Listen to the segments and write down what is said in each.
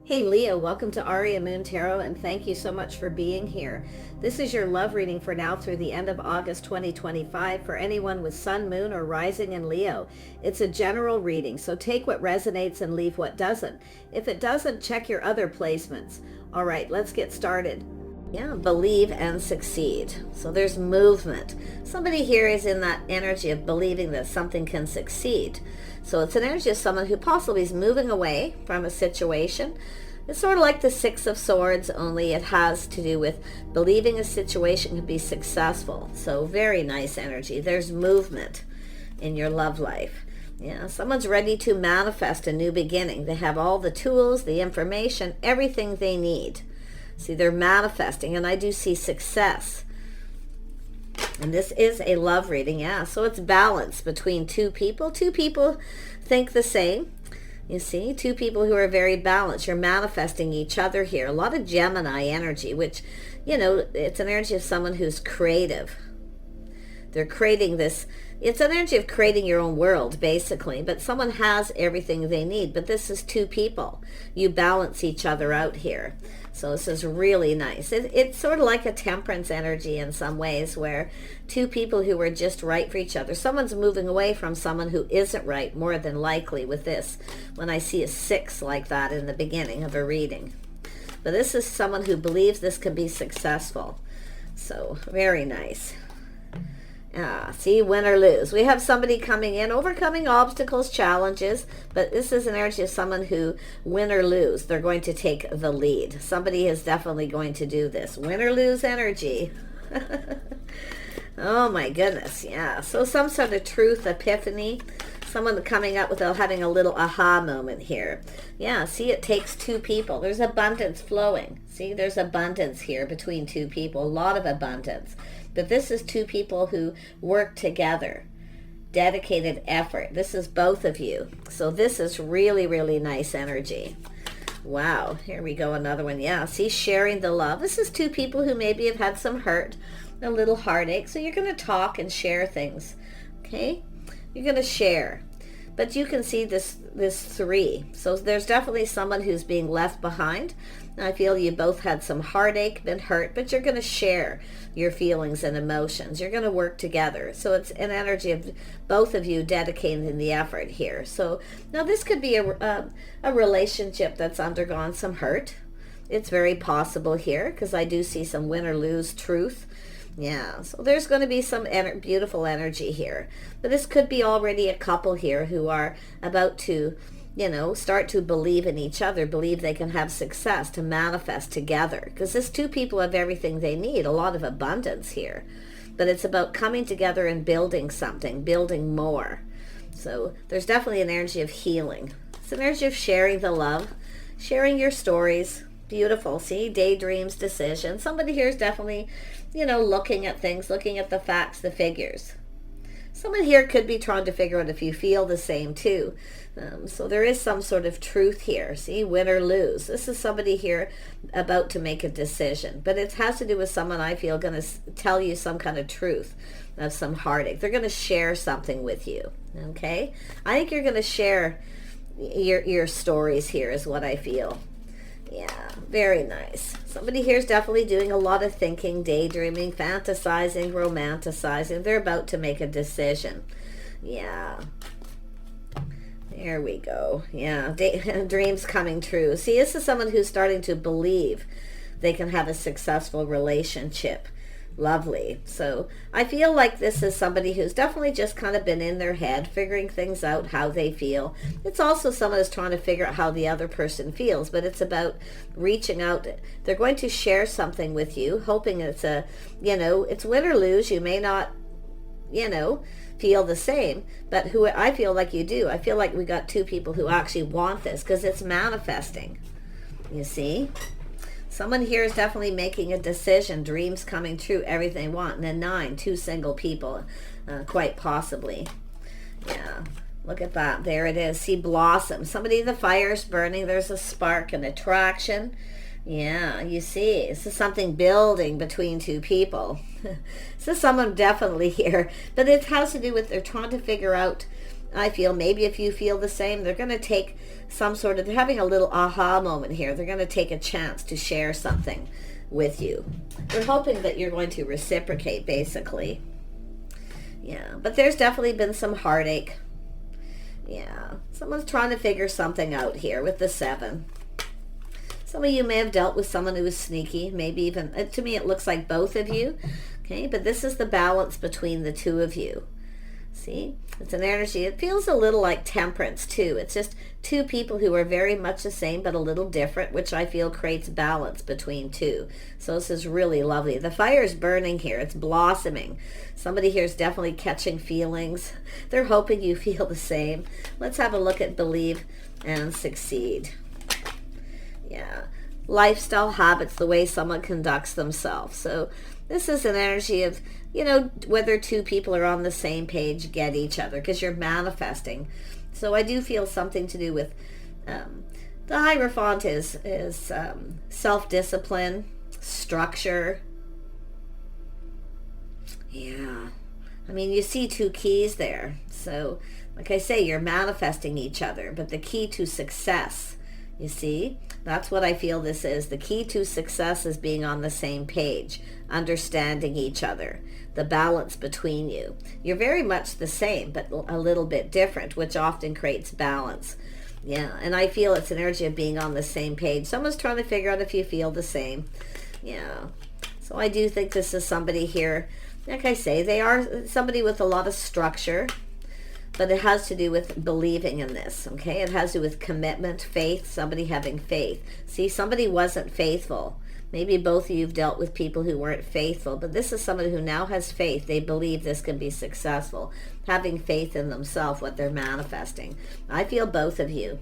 Hey Leo, welcome to Aria Moon Tarot, and thank you so much for being here. This is your love reading for now through the end of August 2025 for anyone with Sun, Moon, or Rising in Leo. It's a general reading, so take what resonates and leave what doesn't. If it doesn't, check your other placements. All right, let's get started. Yeah, believe and succeed. So there's movement. Somebody here is in that energy of believing that something can succeed. So it's an energy of someone who possibly is moving away from a situation. It's sort of like the Six of Swords, only it has to do with believing a situation can be successful. So very nice energy. There's movement in your love life. Yeah, someone's ready to manifest a new beginning. They have all the tools, the information, everything they need. See, they're manifesting, and I do see success. And this is a love reading, yeah. So it's balance between two people. Two people think the same. You see, two people who are very balanced. You're manifesting each other here. A lot of Gemini energy, which, you know, it's an energy of someone who's creative. They're creating this. It's an energy of creating your own world, basically. But someone has everything they need. But this is two people. You balance each other out here. So this is really nice. It's sort of like a temperance energy in some ways, where two people who are just right for each other. Someone's moving away from someone who isn't right, more than likely with this, when I see a 6 like that in the beginning of a reading. But this is someone who believes this can be successful. So very nice. See, win or lose. We have somebody coming in, overcoming obstacles, challenges, but this is an energy of someone who, win or lose, they're going to take the lead. Somebody is definitely going to do this. Win or lose energy. Oh my goodness, yeah. So some sort of truth, epiphany, someone coming up with having a little aha moment here. Yeah, see, it takes two people. There's abundance flowing. See, there's abundance here between two people, a lot of abundance. But this is two people who work together, dedicated effort. This is both of you. So this is really, really nice energy. Wow, here we go, another one. Yeah, see, sharing the love. This is two people who maybe have had some hurt, a little heartache. So you're going to talk and share things, okay? You're going to share. But you can see this 3. So there's definitely someone who's being left behind. I feel you both had some heartache, been hurt, but you're going to share your feelings and emotions. You're going to work together. So it's an energy of both of you dedicating the effort here. So now this could be a relationship that's undergone some hurt. It's very possible here, because I do see some win or lose truth. Yeah, so there's going to be some beautiful energy here. But this could be already a couple here who are about to, you know, start to believe in each other, believe they can have success, to manifest together. Because this two people have everything they need, a lot of abundance here. But it's about coming together and building something, building more. So there's definitely an energy of healing. It's an energy of sharing the love, sharing your stories. Beautiful. See, daydreams, decisions. Somebody here is definitely, you know, looking at things, looking at the facts, the figures. Someone here could be trying to figure out if you feel the same too. So there is some sort of truth here. See, win or lose. This is somebody here about to make a decision. But it has to do with someone, I feel, going to tell you some kind of truth of some heartache. They're going to share something with you. Okay? I think you're going to share your stories here is what I feel. Yeah, very nice. Somebody here is definitely doing a lot of thinking, daydreaming, fantasizing, romanticizing. They're about to make a decision. Yeah. There we go. Yeah, dreams coming true. See, this is someone who's starting to believe they can have a successful relationship. Lovely. So I feel like this is somebody who's definitely just kind of been in their head, figuring things out, how they feel. It's also someone who's trying to figure out how the other person feels, but it's about reaching out. They're going to share something with you, hoping it's a, you know, it's win or lose. You may not, you know, feel the same, but who I feel like you do. I feel like we got two people who actually want this, because it's manifesting. You see? Someone here is definitely making a decision, dreams coming true, everything they want. And then 9, 2 single people, quite possibly. Yeah, look at that. There it is. See, blossom. Somebody, the fire's burning. There's a spark, an attraction. Yeah, you see, this is something building between two people. This is someone definitely here. But it has to do with they're trying to figure out I feel maybe if you feel the same, they're going to take some sort of, they're having a little aha moment here. They're going to take a chance to share something with you. They're hoping that you're going to reciprocate, basically. Yeah, but there's definitely been some heartache. Yeah, someone's trying to figure something out here with the 7. Some of you may have dealt with someone who was sneaky, maybe even, to me it looks like both of you. Okay, but this is the balance between the two of you. See, it's an energy. It feels a little like temperance too. It's just two people who are very much the same but a little different, which I feel creates balance between two. So this is really lovely. The fire is burning here. It's blossoming. Somebody here is definitely catching feelings. They're hoping you feel the same. Let's have a look at believe and succeed. Yeah, lifestyle habits, the way someone conducts themselves. So this is an energy of, you know, whether two people are on the same page, get each other, because you're manifesting. So I do feel something to do with, the Hierophant is self-discipline, structure. Yeah. I mean, you see 2 keys there. So, like I say, you're manifesting each other, but the key to success, you see, that's what I feel this is. The key to success is being on the same page, understanding each other, the balance between you. You're very much the same, but a little bit different, which often creates balance. Yeah, and I feel it's an energy of being on the same page. Someone's trying to figure out if you feel the same. Yeah, so I do think this is somebody here, like I say, they are somebody with a lot of structure, but it has to do with believing in this, okay? It has to do with commitment, faith, somebody having faith. See, somebody wasn't faithful. Maybe both of you have dealt with people who weren't faithful, but this is somebody who now has faith. They believe this can be successful, having faith in themselves, what they're manifesting. I feel both of you.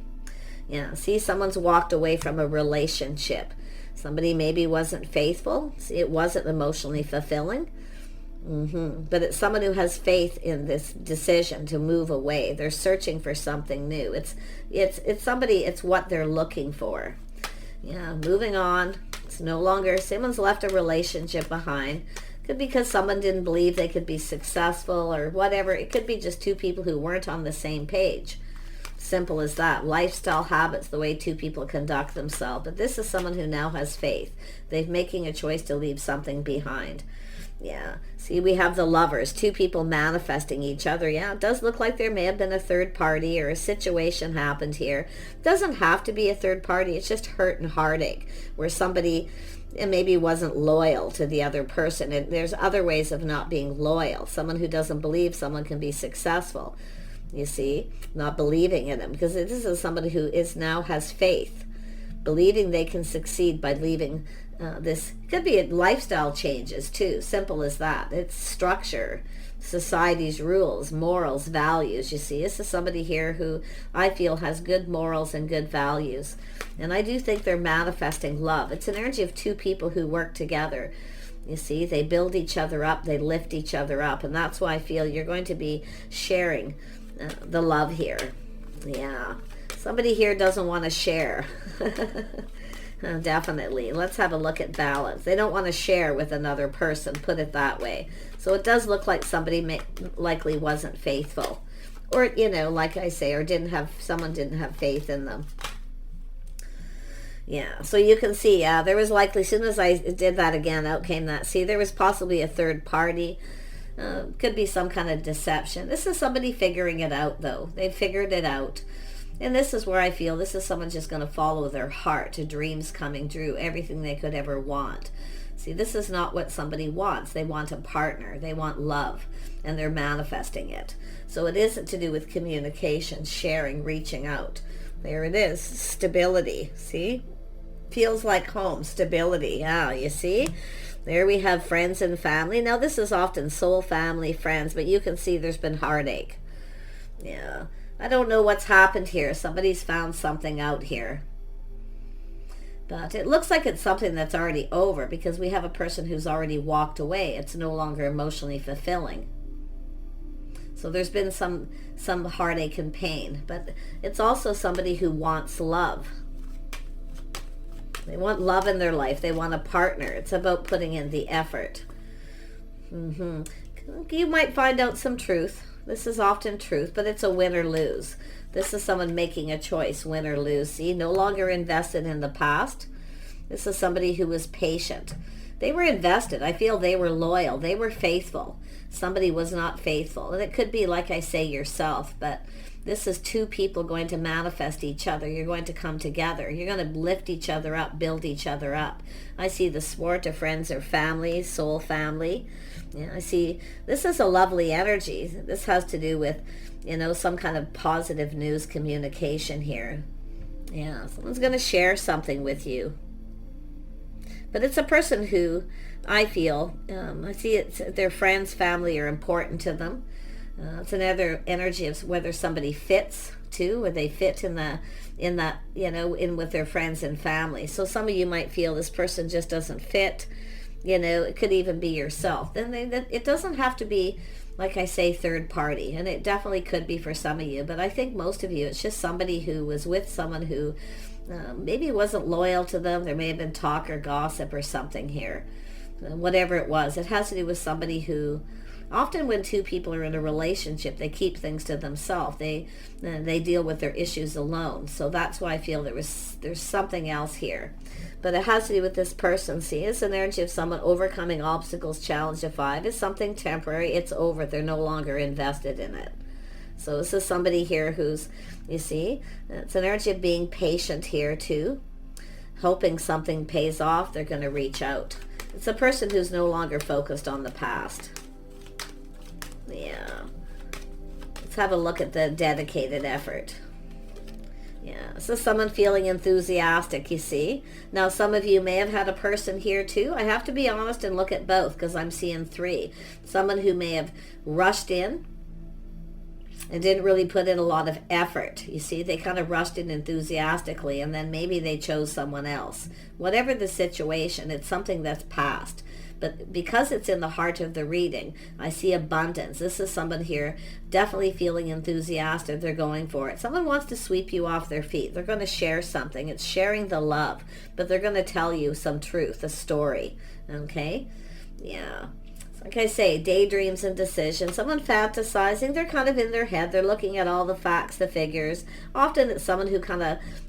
Yeah, see, someone's walked away from a relationship. Somebody maybe wasn't faithful. See, it wasn't emotionally fulfilling. But it's someone who has faith in this decision to move away. They're searching for something new. It's somebody, it's what they're looking for. Yeah, moving on. It's no longer, someone's left a relationship behind. Could be because someone didn't believe they could be successful or whatever. It could be just two people who weren't on the same page. Simple as that. Lifestyle habits, the way two people conduct themselves. But this is someone who now has faith. They're making a choice to leave something behind. Yeah, see, we have the Lovers, two people manifesting each other. Yeah, it does look like there may have been a third party or a situation happened here. It doesn't have to be a third party. It's just hurt and heartache where somebody maybe wasn't loyal to the other person. And there's other ways of not being loyal. Someone who doesn't believe someone can be successful, you see, not believing in them, because this is somebody who is now has faith, believing they can succeed by leaving. This could be lifestyle changes too, simple as that. It's structure, society's rules, morals, values. You see, this is somebody here who I feel has good morals and good values, and I do think they're manifesting love. It's an energy of two people who work together. You see, they build each other up, they lift each other up, and that's why I feel you're going to be sharing the love here. Yeah, somebody here doesn't want to share. Definitely. Let's have a look at balance. They don't want to share with another person, put it that way. So it does look like somebody likely wasn't faithful, or, you know, like I say, or someone didn't have faith in them. Yeah, so you can see, there was likely, as soon as I did that again, out came that. See, there was possibly a third party. Could be some kind of deception. This is somebody figuring it out, though. They figured it out. And this is where I feel this is someone just going to follow their heart, to dreams coming true, everything they could ever want. See, this is not what somebody wants. They want a partner. They want love, and they're manifesting it. So it isn't to do with communication, sharing, reaching out. There it is, stability. See? Feels like home, stability. Yeah, you see? There we have friends and family. Now, this is often soul family, friends, but you can see there's been heartache. Yeah. I don't know what's happened here. Somebody's found something out here. But it looks like it's something that's already over, because we have a person who's already walked away. It's no longer emotionally fulfilling. So there's been some heartache and pain. But it's also somebody who wants love. They want love in their life. They want a partner. It's about putting in the effort. You might find out some truth. This is often truth, but it's a win or lose. This is someone making a choice, win or lose. See, no longer invested in the past. This is somebody who was patient. They were invested. I feel they were loyal. They were faithful. Somebody was not faithful. And it could be, like I say, yourself, but this is two people going to manifest each other. You're going to come together. You're going to lift each other up, build each other up. I see the sport of friends or family, soul family. Yeah, I see this is a lovely energy. This has to do with, you know, some kind of positive news communication here. Yeah, someone's going to share something with you. But it's a person who I feel, I see it's their friends, family are important to them. It's another energy of whether somebody fits too, where they fit in that, you know, in with their friends and family. So some of you might feel this person just doesn't fit. You know, it could even be yourself. Then it doesn't have to be, like I say, third party, and it definitely could be for some of you. But I think most of you, it's just somebody who was with someone who maybe wasn't loyal to them. There may have been talk or gossip or something here. Whatever it was, it has to do with somebody who, often when two people are in a relationship, they keep things to themselves. They deal with their issues alone. So that's why I feel there's something else here. But it has to do with this person. See, it's an energy of someone overcoming obstacles. Challenge of 5 is something temporary. It's over. They're no longer invested in it. So this is somebody here who's, you see, it's an energy of being patient here too. Hoping something pays off. They're going to reach out. It's a person who's no longer focused on the past. Yeah. Let's have a look at the dedicated effort. Yeah, so someone feeling enthusiastic, you see. Now, some of you may have had a person here too. I have to be honest and look at both because I'm seeing 3. Someone who may have rushed in and didn't really put in a lot of effort. You see, they kind of rushed in enthusiastically and then maybe they chose someone else. Whatever the situation, it's something that's past. But because it's in the heart of the reading, I see abundance. This is someone here definitely feeling enthusiastic. They're going for it. Someone wants to sweep you off their feet. They're going to share something. It's sharing the love. But they're going to tell you some truth, a story. Okay? Yeah. Like I say, daydreams and decisions. Someone fantasizing. They're kind of in their head. They're looking at all the facts, the figures. Often it's someone who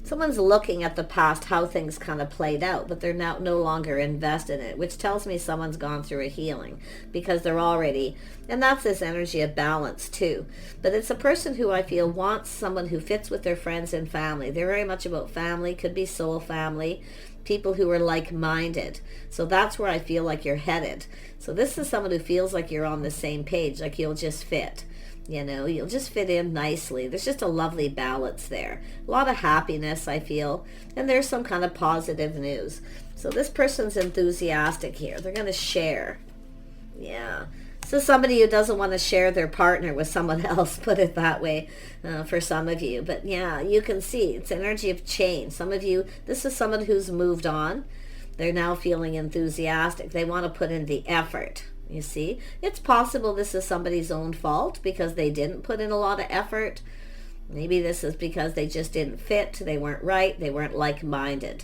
someone's looking at the past, how things kind of played out, but they're now no longer invested in it, which tells me someone's gone through a healing because they're already, and that's this energy of balance too. But it's a person who I feel wants someone who fits with their friends and family. They're very much about family, could be soul family, people who are like-minded. So that's where I feel like you're headed. So this is someone who feels like you're on the same page, like you'll just fit. You know, you'll just fit in nicely. There's just a lovely balance there. A lot of happiness, I feel. And there's some kind of positive news. So this person's enthusiastic here. They're going to share. Yeah. So somebody who doesn't want to share their partner with someone else, put it that way, for some of you. But yeah, you can see it's energy of change. Some of you, this is someone who's moved on. They're now feeling enthusiastic. They want to put in the effort. You see, it's possible this is somebody's own fault because they didn't put in a lot of effort. Maybe this is because they just didn't fit. They weren't right. They weren't like-minded.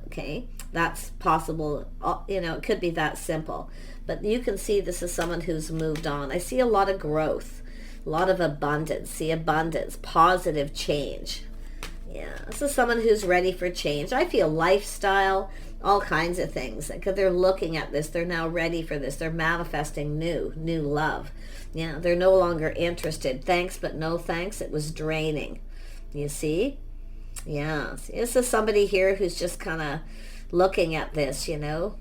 Okay, that's possible. You know, it could be that simple. But you can see this is someone who's moved on. I see a lot of growth, a lot of abundance. See abundance, positive change. Yeah, this is someone who's ready for change. I feel lifestyle, all kinds of things. Because they're looking at this, they're now ready for this. They're manifesting new love. Yeah, they're no longer interested. Thanks, but no thanks. It was draining. You see? Yeah, see, this is somebody here who's just kind of looking at this, you know?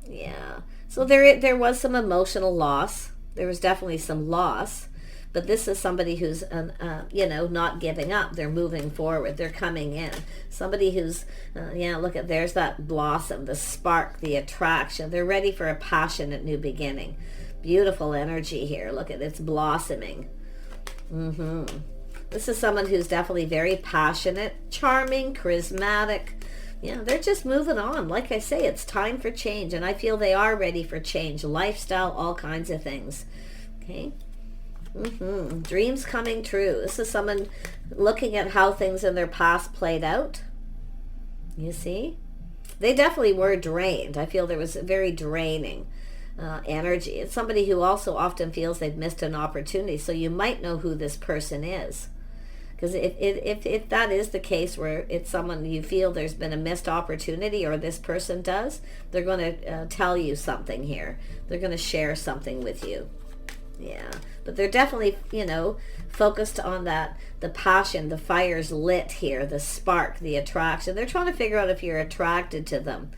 Yeah. So there was some emotional loss. There was definitely some loss. But this is somebody who's, you know, not giving up. They're moving forward. They're coming in. Somebody who's, yeah, look at, there's that blossom, the spark, the attraction. They're ready for a passionate new beginning. Beautiful energy here. Look at, it's blossoming. This is someone who's definitely very passionate, charming, charismatic. Yeah, they're just moving on. Like I say, it's time for change. And I feel they are ready for change. Lifestyle, all kinds of things. Okay. Dreams coming true. This is someone looking at how things in their past played out. You see? They definitely were drained. I feel there was very draining. energy. It's somebody who also often feels they've missed an opportunity. So you might know who this person is. Because if that is the case, where it's someone you feel there's been a missed opportunity, or this person does, they're going to tell you something here. They're going to share something with you. Yeah, but they're definitely, focused on that, the passion, the fire's lit here, the spark, the attraction. They're trying to figure out if you're attracted to them,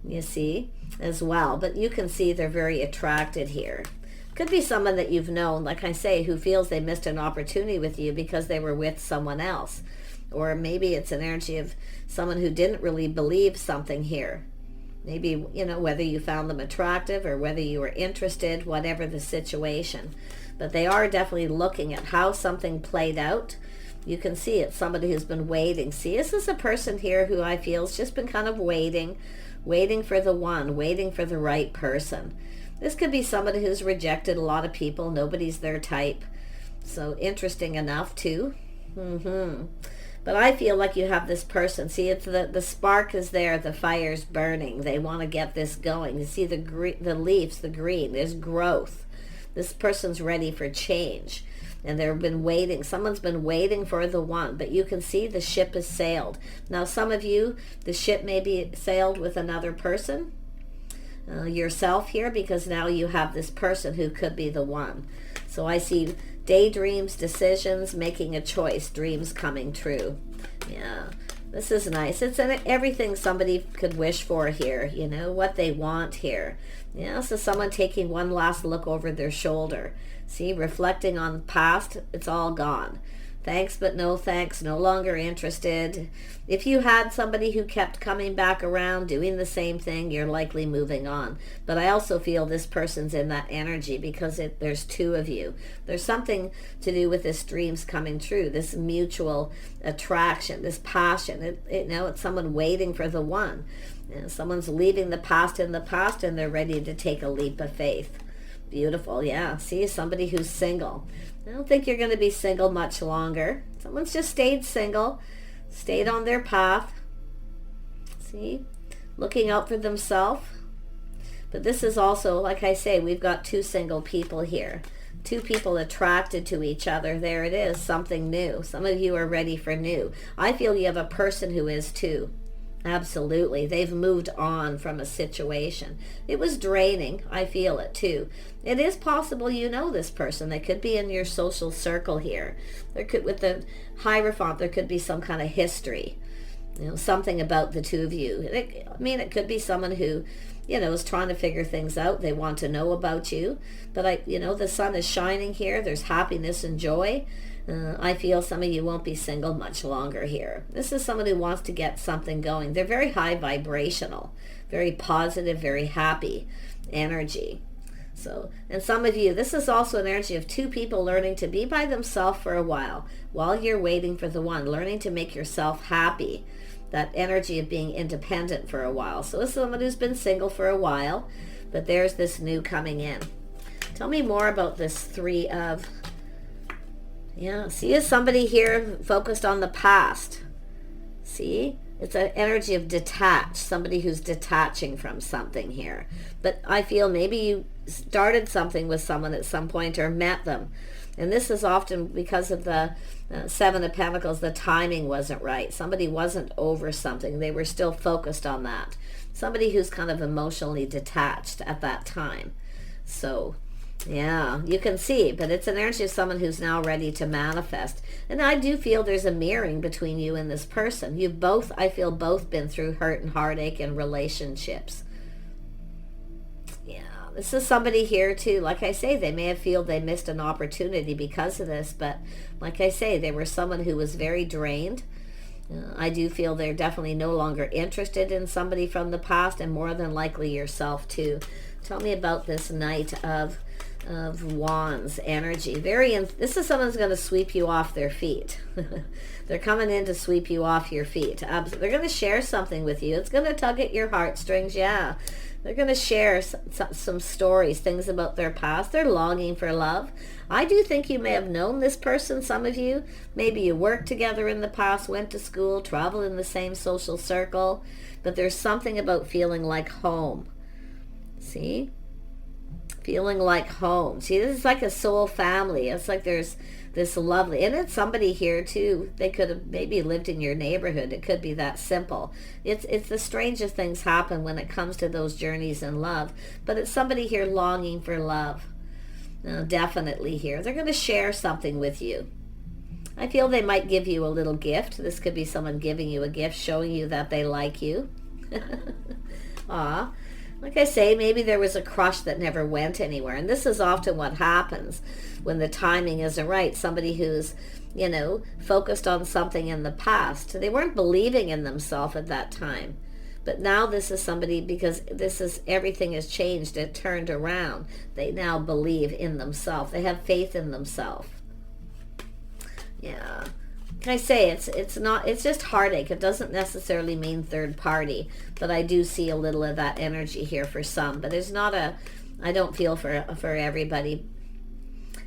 you see, as well. But you can see they're very attracted here. Could be someone that you've known, like I say, who feels they missed an opportunity with you because they were with someone else. Or maybe it's an energy of someone who didn't really believe something here. Maybe, whether you found them attractive or whether you were interested, whatever the situation. But they are definitely looking at how something played out. You can see it's somebody who's been waiting. See, this is a person here who I feel has just been kind of waiting for the one, waiting for the right person. This could be somebody who's rejected a lot of people. Nobody's their type. So interesting enough, too. But I feel like you have this person. See, it's the spark is there. The fire's burning. They want to get this going. You see the leaves, the green. There's growth. This person's ready for change. And they've been waiting. Someone's been waiting for the one. But you can see the ship has sailed. Now, some of you, the ship may be sailed with another person. Yourself here, because now you have this person who could be the one. So I see daydreams, decisions, making a choice, dreams coming true. Yeah, this is nice. It's everything somebody could wish for here, what they want here. Yeah, so someone taking one last look over their shoulder. See, reflecting on the past, it's all gone. Thanks, but no thanks, no longer interested. If you had somebody who kept coming back around, doing the same thing, you're likely moving on. But I also feel this person's in that energy because there's two of you. There's something to do with this dreams coming true, this mutual attraction, this passion. It's someone waiting for the one. Someone's leaving the past in the past, and they're ready to take a leap of faith. Beautiful, yeah. See, somebody who's single. I don't think you're going to be single much longer. Someone's just stayed single, stayed on their path. See, looking out for themselves. But this is also, like I say, we've got two single people here. Two people attracted to each other. There it is, something new. Some of you are ready for new. I feel you have a person who is too. Absolutely. They've moved on from a situation. It was draining. I feel it too. It is possible you know this person. They could be in your social circle here. With the Hierophant, there could be some kind of history. Something about the two of you. It could be someone who, is trying to figure things out. They want to know about you. But the sun is shining here. There's happiness and joy. I feel some of you won't be single much longer here. This is someone who wants to get something going. They're very high vibrational, very positive, very happy energy. So, and some of you, this is also an energy of two people learning to be by themselves for a while you're waiting for the one, learning to make yourself happy. That energy of being independent for a while. So this is someone who's been single for a while, but there's this new coming in. Tell me more about this Three of... Yeah, see, is somebody here focused on the past. See, it's an energy of detached, somebody who's detaching from something here. But I feel maybe you started something with someone at some point or met them. And this is often because of the Seven of Pentacles, the timing wasn't right. Somebody wasn't over something. They were still focused on that. Somebody who's kind of emotionally detached at that time. So... yeah, you can see, but it's an energy of someone who's now ready to manifest. And I do feel there's a mirroring between you and this person. You've both, I feel, both been through hurt and heartache in relationships. Yeah, this is somebody here too. Like I say, they may have feel they missed an opportunity because of this, but like I say, they were someone who was very drained. I do feel they're definitely no longer interested in somebody from the past, and more than likely yourself too. Tell me about this Knight of Wands energy. This is someone's going to sweep you off their feet. They're coming in to sweep you off your feet. They're going to share something with you. It's going to tug at your heartstrings. Yeah, they're going to share some stories, things about their past. They're longing for love. I do think you may have known this person, some of you. Maybe you worked together in the past, went to school, traveled in the same social circle, but there's something about feeling like home. See? feeling like home. See, this is like a soul family. It's like there's this lovely, and it's somebody here too. They could have maybe lived in your neighborhood. It could be that simple. It's the strangest things happen when it comes to those journeys in love. But it's somebody here longing for love. Definitely here. They're going to share something with you. I feel they might give you a little gift. This could be someone giving you a gift, showing you that they like you. Aw. Like I say, maybe there was a crush that never went anywhere. And this is often what happens when the timing isn't right. Somebody who's, focused on something in the past. They weren't believing in themselves at that time. But now this is somebody, because everything has changed. It turned around. They now believe in themselves. They have faith in themselves. Yeah. Can I say it's just heartache. It doesn't necessarily mean third party, but I do see a little of that energy here for some. But there's not I don't feel for everybody.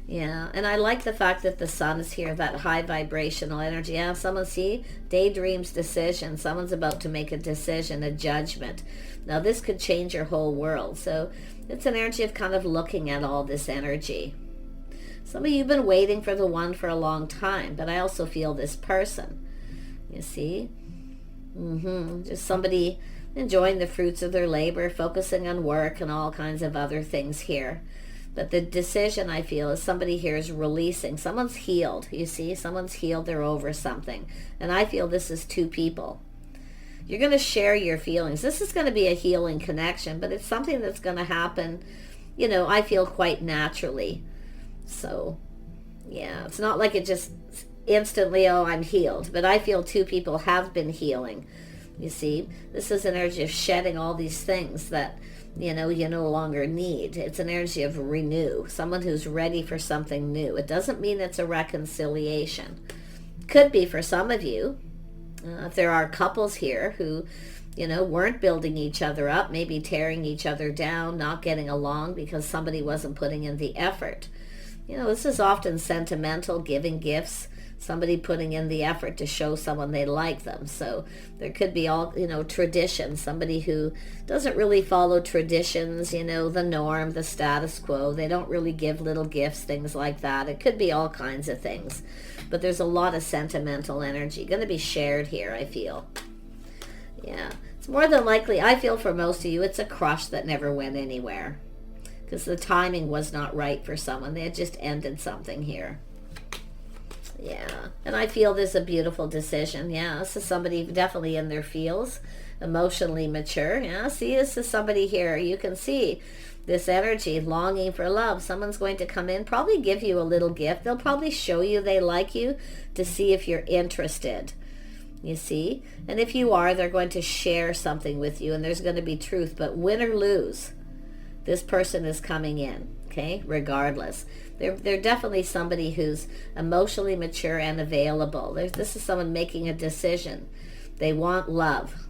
Yeah, and I like the fact that the sun is here, that high vibrational energy. Yeah, someone, see, daydreams, decision. Someone's about to make a decision, a judgment. Now this could change your whole world. So it's an energy of kind of looking at all this energy. Some of you have been waiting for the one for a long time, but I also feel this person. You see? Just somebody enjoying the fruits of their labor, focusing on work and all kinds of other things here. But the decision, I feel, is somebody here is releasing. Someone's healed, you see? Someone's healed, they're over something. And I feel this is two people. You're going to share your feelings. This is going to be a healing connection, but it's something that's going to happen, I feel quite naturally. So, yeah, it's not like it just instantly, oh, I'm healed. But I feel two people have been healing. You see, this is an energy of shedding all these things that, you no longer need. It's an energy of renew. Someone who's ready for something new. It doesn't mean it's a reconciliation. Could be for some of you. If there are couples here who, weren't building each other up, maybe tearing each other down, not getting along because somebody wasn't putting in the effort. This is often sentimental, giving gifts, somebody putting in the effort to show someone they like them. So there could be all, traditions, somebody who doesn't really follow traditions, the norm, the status quo. They don't really give little gifts, things like that. It could be all kinds of things. But there's a lot of sentimental energy going to be shared here, I feel. Yeah. It's more than likely, I feel for most of you, it's a crush that never went anywhere. Because the timing was not right for someone. They had just ended something here. Yeah. And I feel this is a beautiful decision. Yeah. This is somebody definitely in their feels. Emotionally mature. Yeah. See, this is somebody here. You can see this energy, longing for love. Someone's going to come in, probably give you a little gift. They'll probably show you they like you to see if you're interested. You see? And if you are, they're going to share something with you. And there's going to be truth. But win or lose, this person is coming in, okay, regardless. They're definitely somebody who's emotionally mature and available. This is someone making a decision. They want love.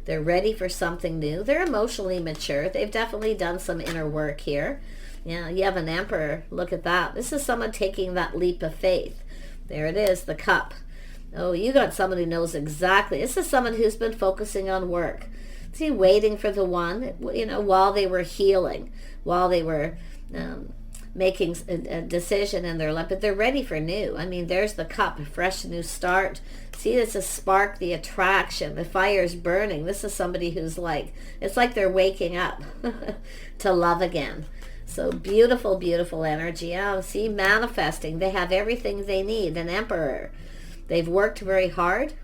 They're ready for something new. They're emotionally mature. They've definitely done some inner work here. Yeah, you have an Emperor. Look at that. This is someone taking that leap of faith. There it is, the cup. Oh, you got someone who knows exactly. This is someone who's been focusing on work. See, waiting for the one, while they were healing, while they were making a decision in their life, but they're ready for new. I mean, there's the cup, a fresh new start. See, it's a spark, the attraction, the fire's burning. This is somebody who's it's like they're waking up to love again. So beautiful, beautiful energy. Oh, see, manifesting. They have everything they need, an Emperor. They've worked very hard.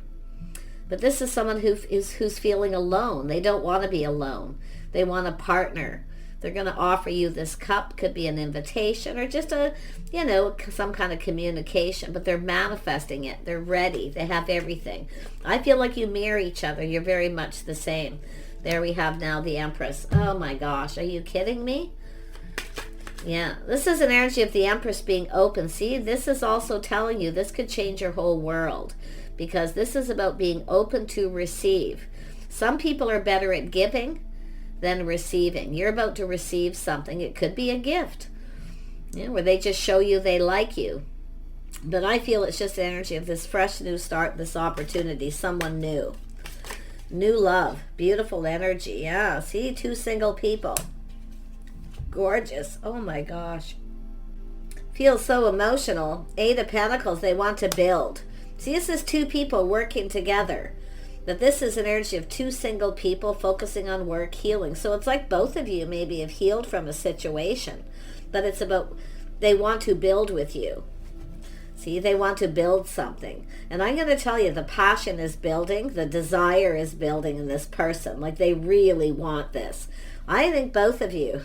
But this is someone who's feeling alone. They don't want to be alone. They want a partner. They're going to offer you this cup. Could be an invitation or just some kind of communication. But they're manifesting it. They're ready. They have everything. I feel like you mirror each other. You're very much the same. There we have now the Empress. Oh my gosh. Are you kidding me? Yeah. This is an energy of the Empress being open. See, this is also telling you this could change your whole world. Because this is about being open to receive. Some people are better at giving than receiving. You're about to receive something. It could be a gift, where they just show you they like you. But I feel it's just the energy of this fresh new start, this opportunity, someone new. New love, beautiful energy. Yeah, see, two single people. Gorgeous. Oh my gosh. Feels so emotional. 8 of Pentacles, they want to build. See, this is 2 people working together. That this is an energy of 2 single people focusing on work, healing. So it's like both of you maybe have healed from a situation. But it's about, they want to build with you. See, they want to build something. And I'm going to tell you, the passion is building. The desire is building in this person. Like they really want this. I think both of you.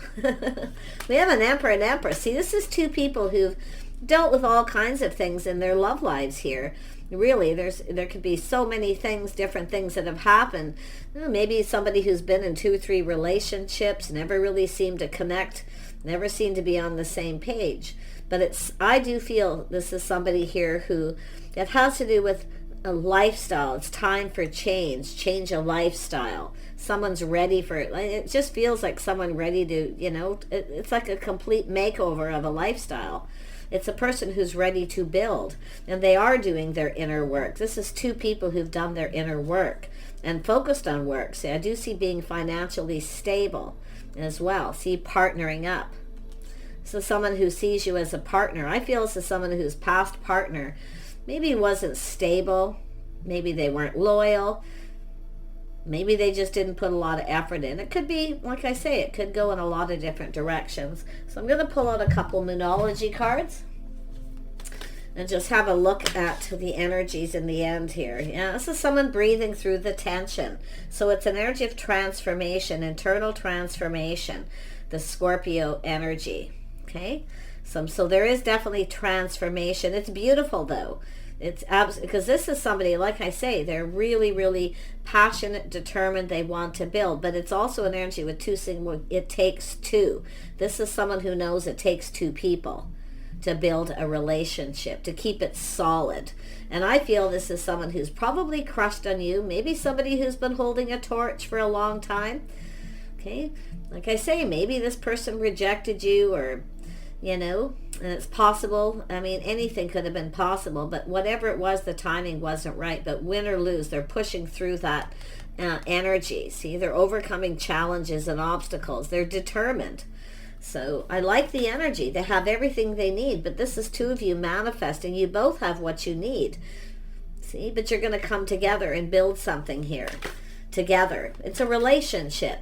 We have an Emperor and Empress. See, this is 2 people who've dealt with all kinds of things in their love lives here. Really, there could be so many things, different things that have happened. Maybe somebody who's been in 2 or 3 relationships, never really seemed to connect, never seemed to be on the same page. But I do feel this is somebody here who, it has to do with a lifestyle. It's time for change a lifestyle. Someone's ready for it. It just feels like someone ready to, it's like a complete makeover of a lifestyle. It's a person who's ready to build, and they are doing their inner work. This is 2 people who've done their inner work and focused on work. See, I do see being financially stable as well. See, partnering up. So someone who sees you as a partner. I feel this is someone whose past partner maybe wasn't stable. Maybe they weren't loyal. Maybe they just didn't put a lot of effort in. It could be, like I say, it could go in a lot of different directions. So I'm going to pull out a couple Moonology cards and just have a look at the energies in the end here. Yeah, this is someone breathing through the tension. So it's an energy of transformation, internal transformation, the Scorpio energy. Okay, so there is definitely transformation. It's beautiful though. It's because this is somebody, like I say, they're really, really passionate, determined, they want to build. But it's also an energy with 2 single, it takes 2. This is someone who knows it takes 2 people to build a relationship, to keep it solid. And I feel this is someone who's probably crushed on you, maybe somebody who's been holding a torch for a long time. Okay, like I say, maybe this person rejected you, or and it's possible. I mean, anything could have been possible, but whatever it was, the timing wasn't right. But win or lose, they're pushing through that energy. See, they're overcoming challenges and obstacles. They're determined. So I like the energy. They have everything they need, but this is 2 of you manifesting. You both have what you need. See, but you're going to come together and build something here together. It's a relationship.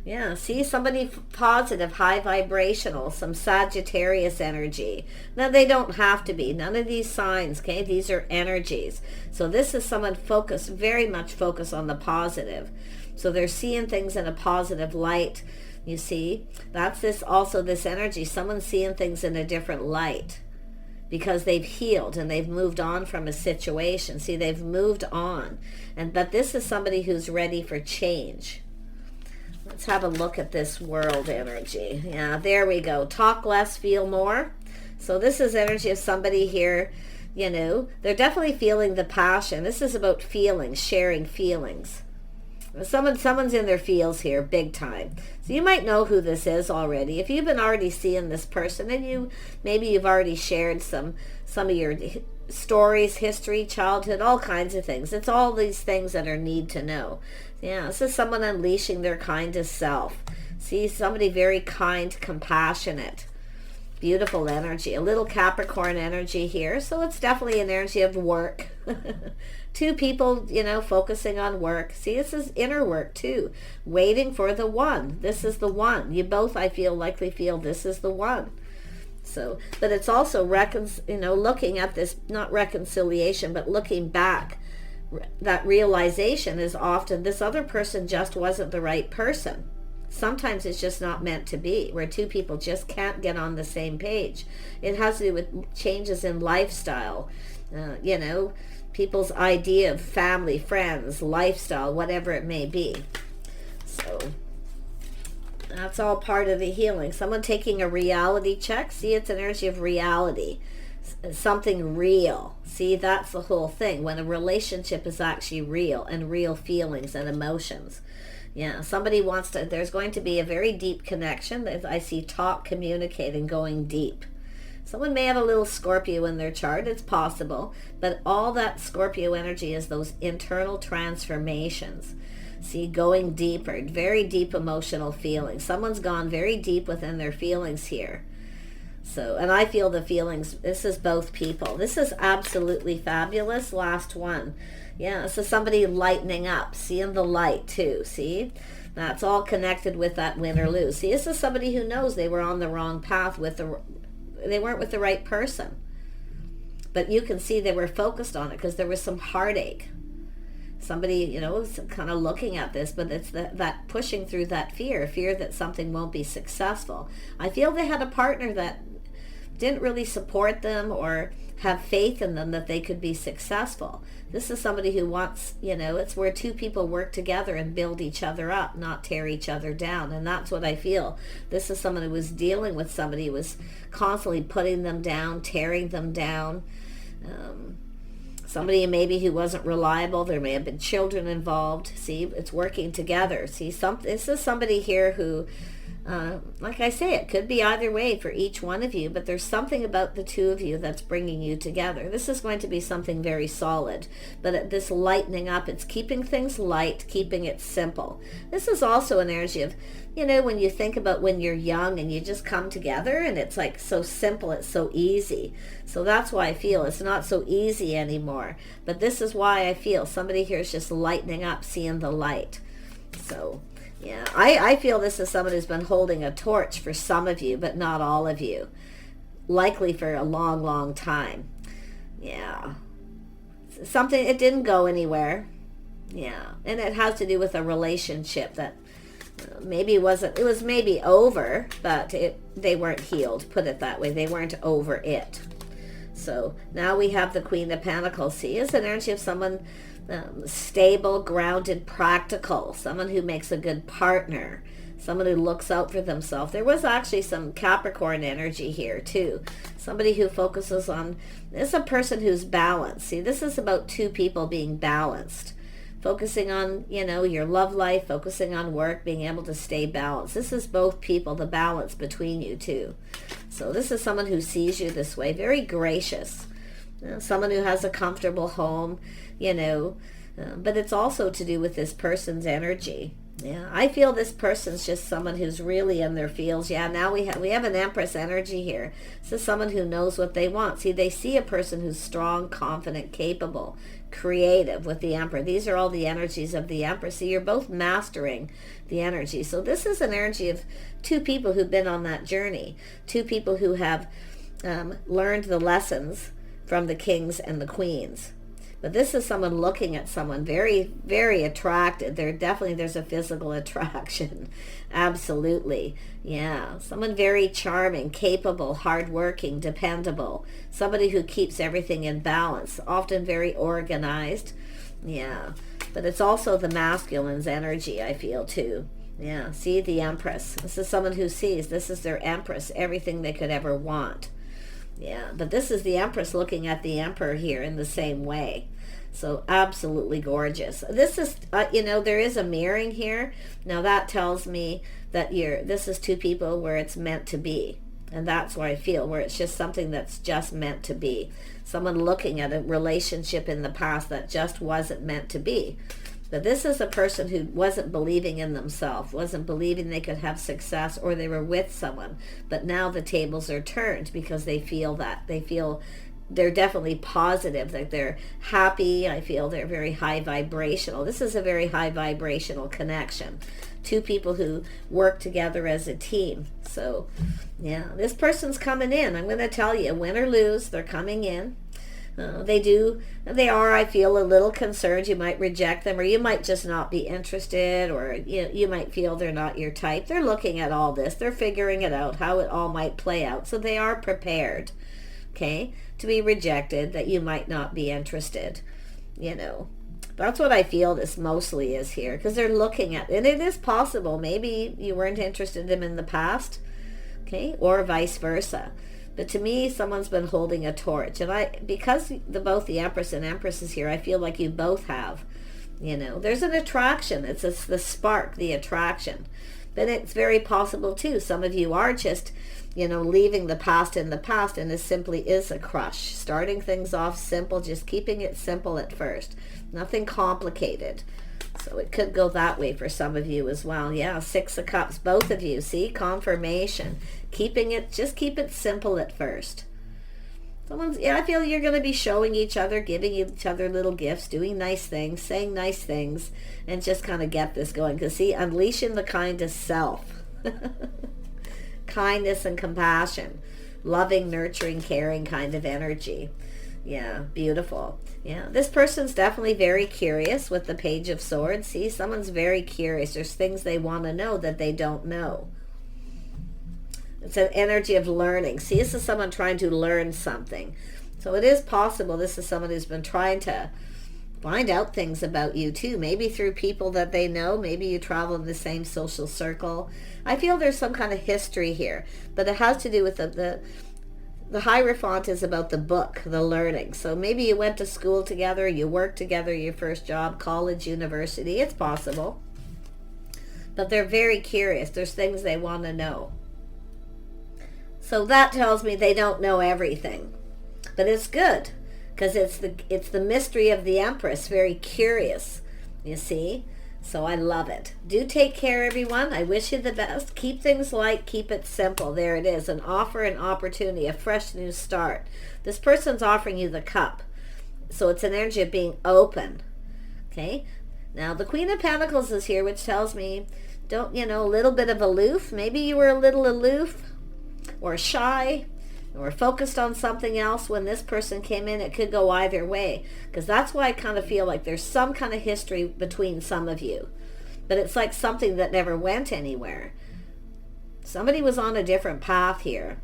Yeah, see, somebody positive, high vibrational, some Sagittarius energy. Now, they don't have to be. None of these signs, okay? These are energies. So this is someone focused, very much focused on the positive. So they're seeing things in a positive light, you see. That's this energy. Someone's seeing things in a different light because they've healed and they've moved on from a situation. See, they've moved on. But this is somebody who's ready for change. Let's have a look at this world energy. Yeah, there we go. Talk less, feel more. So this is energy of somebody here, they're definitely feeling the passion. This is about feelings, sharing feelings. Someone's in their feels here, big time. So you might know who this is already. If you've been already seeing this person, and maybe you've already shared some of your stories, history, childhood, all kinds of things. It's all these things that are need to know. Yeah, this is someone unleashing their kindest self. See, somebody very kind, compassionate, beautiful energy. A little Capricorn energy here. So it's definitely an energy of work. 2 people, focusing on work. See, this is inner work too. Waiting for the one. This is the one. You both, I feel, likely feel this is the one. So, but it's also looking at this, not reconciliation, but looking back. That realization is often this other person just wasn't the right person. Sometimes it's just not meant to be, where 2 people just can't get on the same page. It has to do with changes in lifestyle, people's idea of family, friends, lifestyle, whatever it may be. So that's all part of the healing. Someone taking a reality check. See, it's an energy of reality. Something real. See, that's the whole thing. When a relationship is actually real, and real feelings and emotions. Yeah, somebody there's going to be a very deep connection. I see talk, communicating, going deep. Someone may have a little Scorpio in their chart. It's possible. But all that Scorpio energy is those internal transformations. See, going deeper, very deep emotional feelings. Someone's gone very deep within their feelings here. So, and I feel the feelings, this is both people. This is absolutely fabulous. Last one. Yeah, so somebody lightening up, seeing the light too, see? That's all connected with that win or lose. See, this is somebody who knows they were on the wrong path they weren't with the right person. But you can see they were focused on it because there was some heartache. Somebody, you know, is kind of looking at this, but it's that pushing through that fear that something won't be successful. I feel they had a partner that didn't really support them or have faith in them that they could be successful. This is somebody who wants, you know, it's where two people work together and build each other up, not tear each other down. And that's what I feel. This is someone who was dealing with somebody who was constantly putting them down, tearing them down. Somebody maybe who wasn't reliable. There may have been children involved. See, it's working together. See, this is somebody here who, like I say, it could be either way for each one of you, but there's something about the two of you that's bringing you together. This is going to be something very solid, but this lightening up, it's keeping things light, keeping it simple. This is also an energy of, you know, when you think about when you're young and you just come together and it's like so simple, it's so easy. So that's why I feel it's not so easy anymore. But this is why I feel somebody here is just lightening up, seeing the light. So yeah, I feel this is someone who's been holding a torch for some of you, but not all of you. Likely for a long, long time. Yeah. Something, it didn't go anywhere. Yeah. And it has to do with a relationship that maybe it was maybe over, but they weren't healed, put it that way. They weren't over it. So now we have the Queen of Pentacles. See, it's an energy of someone stable, grounded, practical, someone who makes a good partner, someone who looks out for themselves. There was actually some Capricorn energy here too. Somebody who focuses on, this is a person who's balanced. See, this is about two people being balanced. Focusing on, you know, your love life, focusing on work, being able to stay balanced. This is both people, the balance between you two. So this is someone who sees you this way, very gracious. Someone who has a comfortable home, you know, but it's also to do with this person's energy. Yeah, I feel this person's just someone who's really in their feels. Yeah, now we have an Empress energy here. This is someone who knows what they want. See, they see a person who's strong, confident, capable, creative with the Emperor. These are all the energies of the Empress. See, you're both mastering the energy. So this is an energy of two people who've been on that journey. Two people who have learned the lessons from the kings and the queens. But this is someone looking at someone very, very attracted. There's a physical attraction. Absolutely. Yeah. Someone very charming, capable, hardworking, dependable. Somebody who keeps everything in balance. Often very organized. Yeah. But it's also the masculine's energy, I feel, too. Yeah. See, the Empress. This is someone who sees this is their Empress, everything they could ever want. Yeah, but this is the Empress looking at the Emperor here in the same way. So absolutely gorgeous. This is, you know, there is a mirroring here. Now that tells me that this is two people where it's meant to be. And that's where I feel, where it's just something that's just meant to be. Someone looking at a relationship in the past that just wasn't meant to be. But this is a person who wasn't believing in themselves, wasn't believing they could have success, or they were with someone. But now the tables are turned because they feel that. They feel they're definitely positive, that they're happy. I feel they're very high vibrational. This is a very high vibrational connection. Two people who work together as a team. So, yeah, this person's coming in. I'm going to tell you, win or lose, they're coming in. They are, I feel, a little concerned. You might reject them, or you might just not be interested, or you might feel they're not your type. They're looking at all this. They're figuring it out, how it all might play out. So they are prepared, okay, to be rejected, that you might not be interested, you know. That's what I feel this mostly is here, because they're looking at, and it is possible. Maybe you weren't interested in them in the past, okay, or vice versa. But to me, someone's been holding a torch. And because both the Empress and Empress is here, I feel like you both have. You know, there's an attraction. It's the spark, the attraction. But it's very possible too. Some of you are just, leaving the past in the past, and it simply is a crush. Starting things off simple, just keeping it simple at first. Nothing complicated. So it could go that way for some of you as well. Yeah, Six of Cups, both of you. See, confirmation. Just keep it simple at first. I feel you're going to be showing each other, giving each other little gifts, doing nice things, saying nice things, and just kind of get this going. Because see, unleashing the kindest self. Kindness and compassion. Loving, nurturing, caring kind of energy. Yeah, beautiful. Yeah, this person's definitely very curious with the Page of Swords. See, someone's very curious. There's things they want to know that they don't know. It's an energy of learning. See, this is someone trying to learn something. So it is possible this is someone who's been trying to find out things about you too. Maybe through people that they know. Maybe you travel in the same social circle. I feel there's some kind of history here. But it has to do with the Hierophant is about the book, the learning. So maybe you went to school together, you worked together, your first job, college, university. It's possible. But they're very curious. There's things they want to know. So that tells me they don't know everything. But it's good, because it's the mystery of the Empress, very curious, you see? So I love it. Do take care, everyone. I wish you the best. Keep things light, keep it simple. There it is, an offer, an opportunity, a fresh new start. This person's offering you the Cup. So it's an energy of being open, okay? Now the Queen of Pentacles is here, which tells me, don't, a little bit of aloof. Maybe you were a little aloof, or shy, or focused on something else when this person came in. It could go either way, because that's why I kind of feel like there's some kind of history between some of you, but it's like something that never went anywhere. Somebody was on a different path here,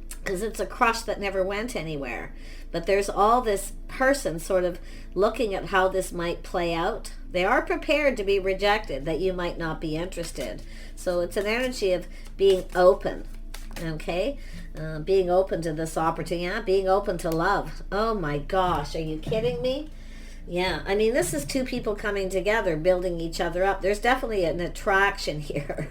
because it's a crush that never went anywhere. But there's all this person sort of looking at how this might play out. They are prepared to be rejected, that you might not be interested. So it's an energy of being open. Okay, being open to this opportunity. Yeah, being open to love. Oh my gosh, are you kidding me? Yeah, I mean, this is two people coming together, building each other up. There's definitely an attraction here.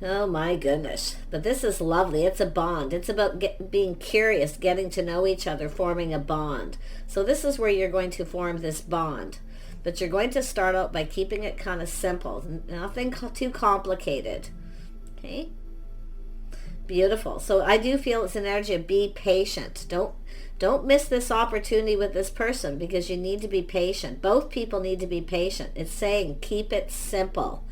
Oh my goodness. But this is lovely. It's a bond. It's about being curious, getting to know each other, forming a bond. So this is where you're going to form this bond. But you're going to start out by keeping it kind of simple. Nothing too complicated. Okay? Beautiful. So I do feel it's an energy of be patient. Don't miss this opportunity with this person, because you need to be patient. Both people need to be patient. It's saying keep it simple,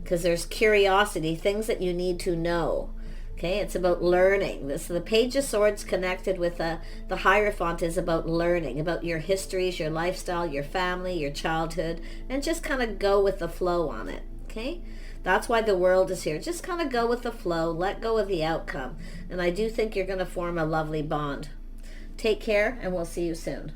because there's curiosity, things that you need to know. Okay, it's about learning. The Page of Swords connected with the Hierophant is about learning, about your histories, your lifestyle, your family, your childhood, and just kind of go with the flow on it. Okay? That's why the World is here. Just kind of go with the flow. Let go of the outcome. And I do think you're going to form a lovely bond. Take care, and we'll see you soon.